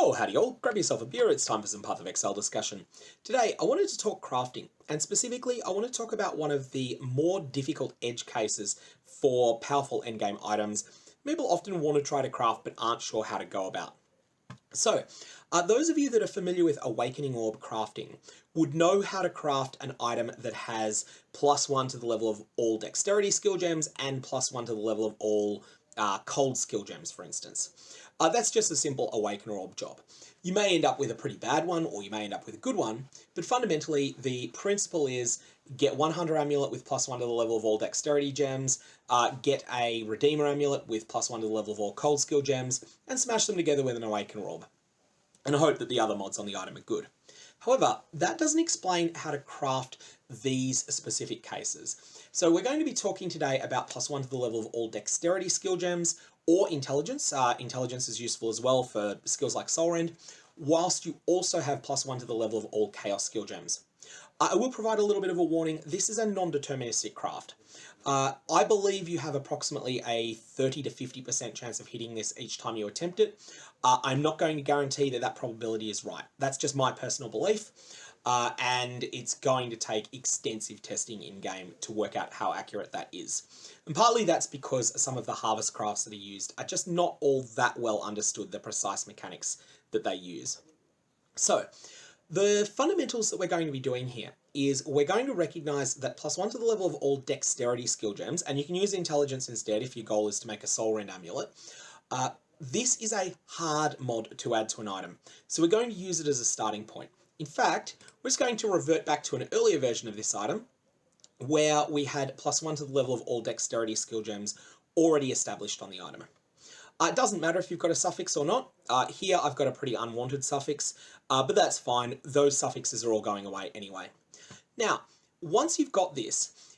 Oh, howdy all, grab yourself a beer, it's time for some Path of Exile discussion. Today, I wanted to talk crafting, and specifically, I want to talk about one of the more difficult edge cases for powerful endgame items people often want to try to craft but aren't sure how to go about. So, those of you that are familiar with Awakening Orb crafting would know how to craft an item that has +1 to the level of all Dexterity skill gems and +1 to the level of all cold skill gems, for instance. That's just a simple Awakening Orb job. You may end up with a pretty bad one, or you may end up with a good one, but fundamentally the principle is get one Hunter Amulet with +1 to the level of all Dexterity gems, get a Redeemer Amulet with +1 to the level of all cold skill gems, and smash them together with an Awakening Orb, and hope that the other mods on the item are good. However, that doesn't explain how to craft these specific cases. So we're going to be talking today about +1 to the level of all Dexterity skill gems, or Intelligence. Intelligence is useful as well for skills like Soulrend, whilst you also have +1 to the level of all Chaos skill gems. I will provide a little bit of a warning. This is a non-deterministic craft. I believe you have approximately a 30 to 50% chance of hitting this each time you attempt it. I'm not going to guarantee that that probability is right. That's just my personal belief, and it's going to take extensive testing in-game to work out how accurate that is. And partly that's because some of the harvest crafts that are used are just not all that well understood, the precise mechanics that they use. So, the fundamentals that we're going to be doing here is we're going to recognize that +1 to the level of all Dexterity skill gems, and you can use Intelligence instead if your goal is to make a Soulrend amulet. This is a hard mod to add to an item, so we're going to use it as a starting point. In fact, we're just going to revert back to an earlier version of this item where we had +1 to the level of all Dexterity skill gems already established on the item. It doesn't matter if you've got a suffix or not. Here I've got a pretty unwanted suffix, but that's fine. Those suffixes are all going away anyway. Now, once you've got this,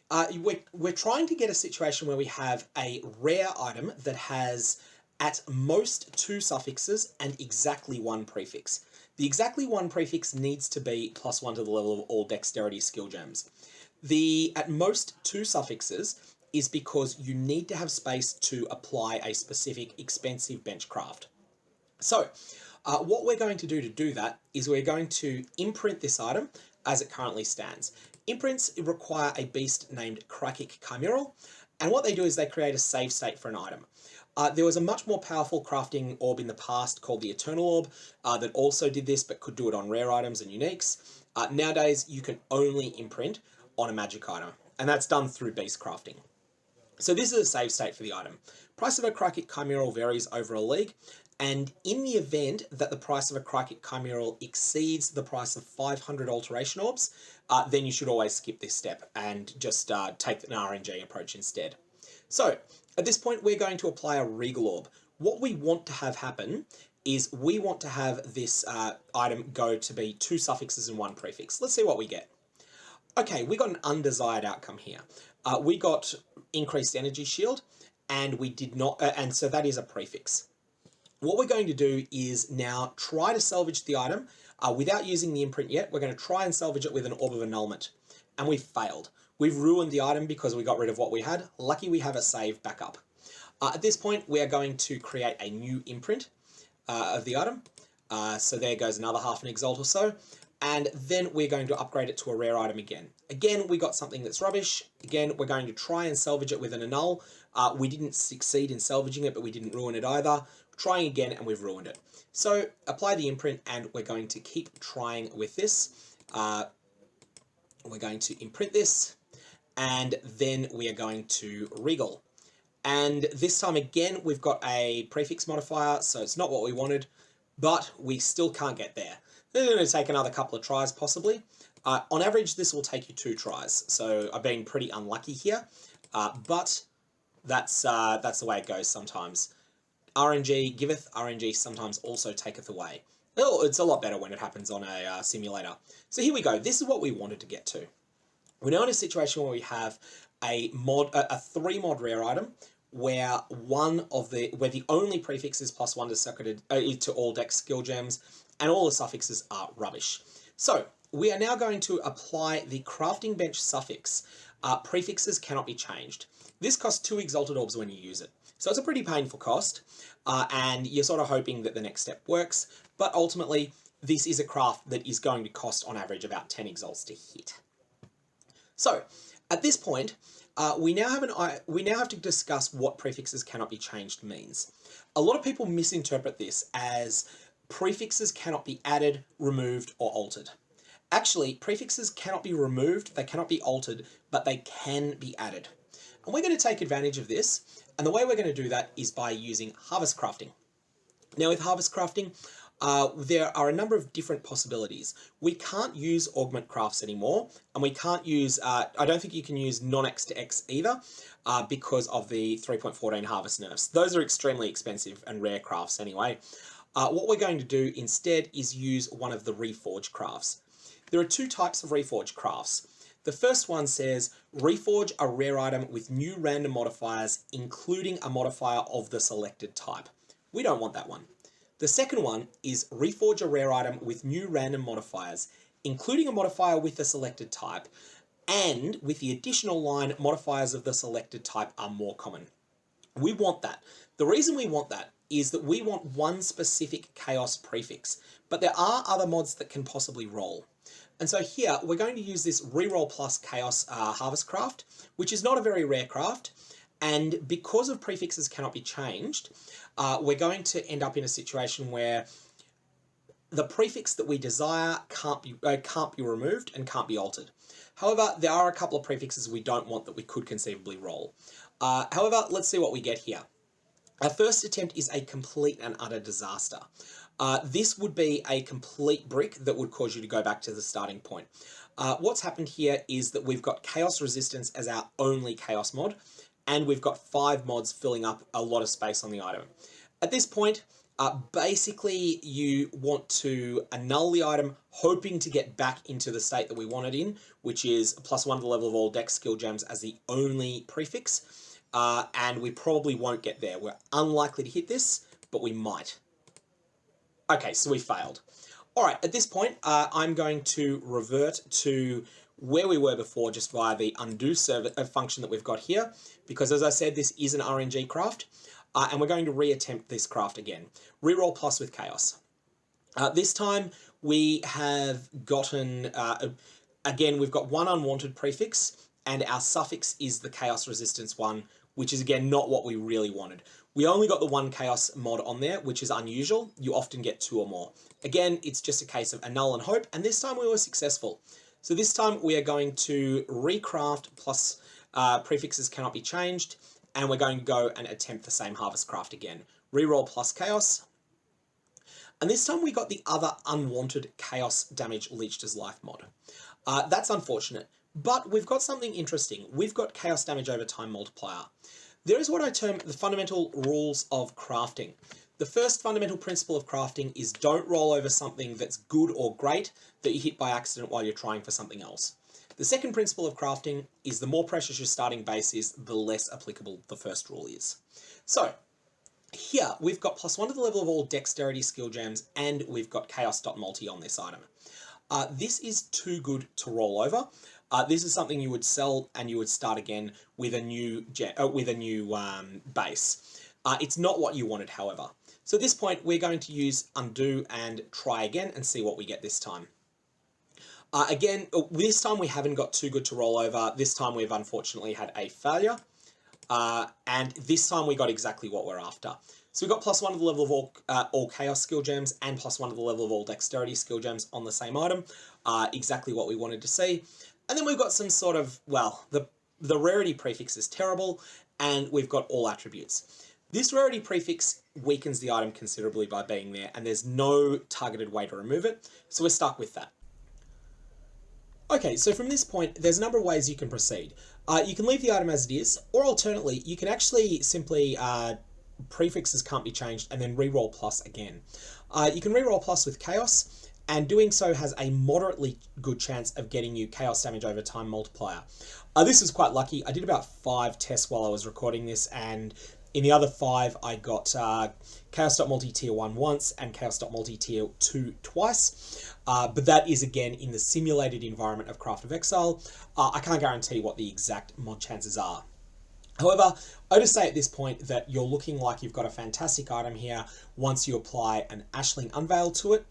we're trying to get a situation where we have a rare item that has at most 2 suffixes and exactly 1 prefix. The exactly 1 prefix needs to be +1 to the level of all Dexterity skill gems. The at most 2 suffixes is because you need to have space to apply a specific expensive bench craft. So, what we're going to do that is we're going to imprint this item as it currently stands. Imprints require a beast named Caustic Arrow, and what they do is they create a save state for an item. There was a much more powerful crafting orb in the past called the Eternal Orb that also did this but could do it on rare items and uniques. Nowadays, you can only imprint on a magic item, and that's done through beast crafting. So this is a save state for the item. Price of a Caustic Arrow varies over a league, and in the event that the price of a Caustic Arrow exceeds the price of 500 alteration orbs, then you should always skip this step and just take an RNG approach instead. So at this point, we're going to apply a Regal Orb. What we want to have happen is we want to have this item go to be 2 suffixes and 1 prefix. Let's see what we get. Okay, we got an undesired outcome here. We got increased energy shield, and we did not, and so that is a prefix. What we're going to do is now try to salvage the item without using the imprint yet. We're going to try and salvage it with an Orb of Annulment, and we've failed. We've ruined the item because we got rid of what we had. Lucky we have a save backup. At this point, we are going to create a new imprint of the item. So there goes another half an exalt or so. And then we're going to upgrade it to a rare item again. Again, we got something that's rubbish. Again, we're going to try and salvage it with an annul. We didn't succeed in salvaging it, but we didn't ruin it either. Trying again, and we've ruined it. So apply the imprint, and we're going to keep trying with this. We're going to imprint this, and then we are going to Regal. And this time again, we've got a prefix modifier, so it's not what we wanted, but we still can't get there. It's going to take another couple of tries, possibly. On average, this will take you 2 tries, so I've been pretty unlucky here, but that's the way it goes sometimes. RNG giveth, RNG sometimes also taketh away. Oh, it's a lot better when it happens on a simulator. So here we go. This is what we wanted to get to. We're now in a situation where we have a 3-mod rare item, where the only prefix is +1 to all Dex skill gems, and all the suffixes are rubbish. So we are now going to apply the crafting bench suffix. Prefixes cannot be changed. This costs 2 exalted orbs when you use it. So it's a pretty painful cost, and you're sort of hoping that the next step works, but ultimately this is a craft that is going to cost on average about 10 exalts to hit. So at this point, we now have to discuss what prefixes cannot be changed means. A lot of people misinterpret this as prefixes cannot be added, removed, or altered. Actually, prefixes cannot be removed, they cannot be altered, but they can be added. And we're going to take advantage of this, and the way we're going to do that is by using harvest crafting. Now with harvest crafting, there are a number of different possibilities. We can't use augment crafts anymore, and we can't use, I don't think you can use non-X to X either, because of the 3.14 harvest nerfs. Those are extremely expensive and rare crafts anyway. What we're going to do instead is use one of the Reforge crafts. There are two types of Reforge crafts. The first one says, reforge a rare item with new random modifiers, including a modifier of the selected type. We don't want that one. The second one is reforge a rare item with new random modifiers, including a modifier with the selected type, and with the additional line, modifiers of the selected type are more common. We want that. The reason we want that is that we want one specific chaos prefix, but there are other mods that can possibly roll. And so here, we're going to use this reroll plus chaos harvest craft, which is not a very rare craft. And because of prefixes cannot be changed, we're going to end up in a situation where the prefix that we desire can't be removed and can't be altered. However, there are a couple of prefixes we don't want that we could conceivably roll. However, let's see what we get here. Our first attempt is a complete and utter disaster. This would be a complete brick that would cause you to go back to the starting point. What's happened here is that we've got chaos resistance as our only chaos mod, and we've got 5 mods filling up a lot of space on the item. At this point, basically you want to annul the item, hoping to get back into the state that we want it in, which is +1 to the level of all dex skill gems as the only prefix, and we probably won't get there. We're unlikely to hit this, but we might. Okay, so we failed. All right, at this point, I'm going to revert to where we were before just via the undo function that we've got here, because as I said, this is an RNG craft, and we're going to reattempt this craft again. Reroll plus with chaos. This time we have gotten, again, we've got one unwanted prefix, and our suffix is the chaos resistance one, which is again not what we really wanted. We only got the 1 chaos mod on there, which is unusual. You often get 2 or more. Again, it's just a case of annul and hope, and this time we were successful. So this time we are going to recraft plus prefixes cannot be changed, and we're going to go and attempt the same harvest craft again. Reroll plus chaos. And this time we got the other unwanted chaos damage leached as life mod. That's unfortunate, but we've got something interesting. We've got chaos damage over time multiplier. There is what I term the fundamental rules of crafting. The first fundamental principle of crafting is don't roll over something that's good or great that you hit by accident while you're trying for something else. The second principle of crafting is the more precious your starting base is, the less applicable the first rule is. So here we've got +1 to the level of all dexterity skill gems, and we've got chaos.multi on this item. This is too good to roll over. This is something you would sell and you would start again with a new base. It's not what you wanted, however. So at this point, we're going to use undo and try again and see what we get this time. Again, this time we haven't got too good to roll over. This time we've unfortunately had a failure. And this time we got exactly what we're after. So we've got +1 to the level of all chaos skill gems and +1 to the level of all dexterity skill gems on the same item. Exactly what we wanted to see. And then we've got some sort of, well, the rarity prefix is terrible, and we've got all attributes. This rarity prefix weakens the item considerably by being there, and there's no targeted way to remove it, so we're stuck with that. Okay, so from this point, there's a number of ways you can proceed. You can leave the item as it is, or alternately, you can actually simply, prefixes can't be changed, and then reroll plus again. You can reroll plus with chaos, and doing so has a moderately good chance of getting you chaos damage over time multiplier. This is quite lucky. I did about 5 tests while I was recording this, and in the other 5, I got chaos.multi tier 1 once and chaos.multi tier 2 twice. But that is, again, in the simulated environment of Craft of Exile. I can't guarantee what the exact mod chances are. However, I just say at this point that you're looking like you've got a fantastic item here once you apply an Ashling Unveil to it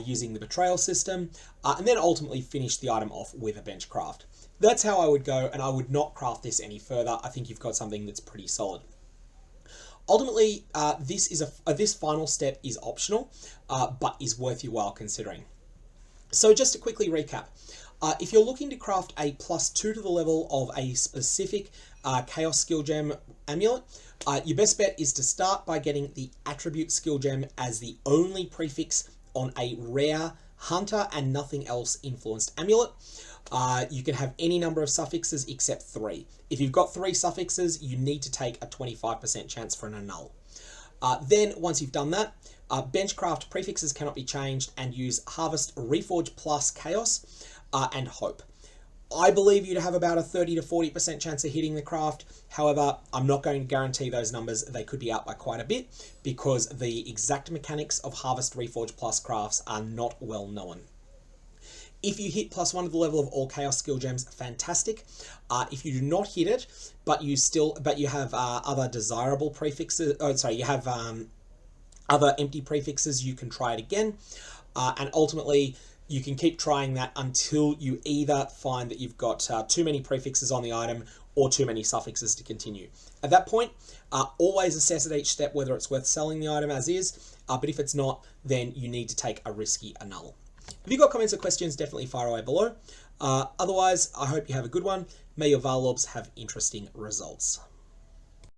using the Betrayal system, and then ultimately finish the item off with a bench craft. That's how I would go, and I would not craft this any further. I think you've got something that's pretty solid. Ultimately, this final step is optional, but is worth your while considering. So just to quickly recap, if you're looking to craft a +2 to the level of a specific Chaos Skill Gem amulet, your best bet is to start by getting the Attribute Skill Gem as the only prefix on a rare Hunter and nothing else influenced amulet. You can have any number of suffixes except 3. If you've got 3 suffixes, you need to take a 25% chance for an annul. Then, once you've done that, benchcraft prefixes cannot be changed and use Harvest Reforge plus Chaos and Hope. I believe you'd have about a 30 to 40% chance of hitting the craft. However, I'm not going to guarantee those numbers. They could be out by quite a bit because the exact mechanics of Harvest Reforge plus crafts are not well known. If you hit +1 to the level of all Chaos Skill Gems, fantastic. If you do not hit it, but you have other desirable prefixes, you have other empty prefixes, you can try it again. And ultimately, you can keep trying that until you either find that you've got too many prefixes on the item or too many suffixes to continue. At that point, always assess at each step whether it's worth selling the item as is, but if it's not, then you need to take a risky annul. If you've got comments or questions, definitely fire away below. Otherwise, I hope you have a good one. May your Varlorbs have interesting results.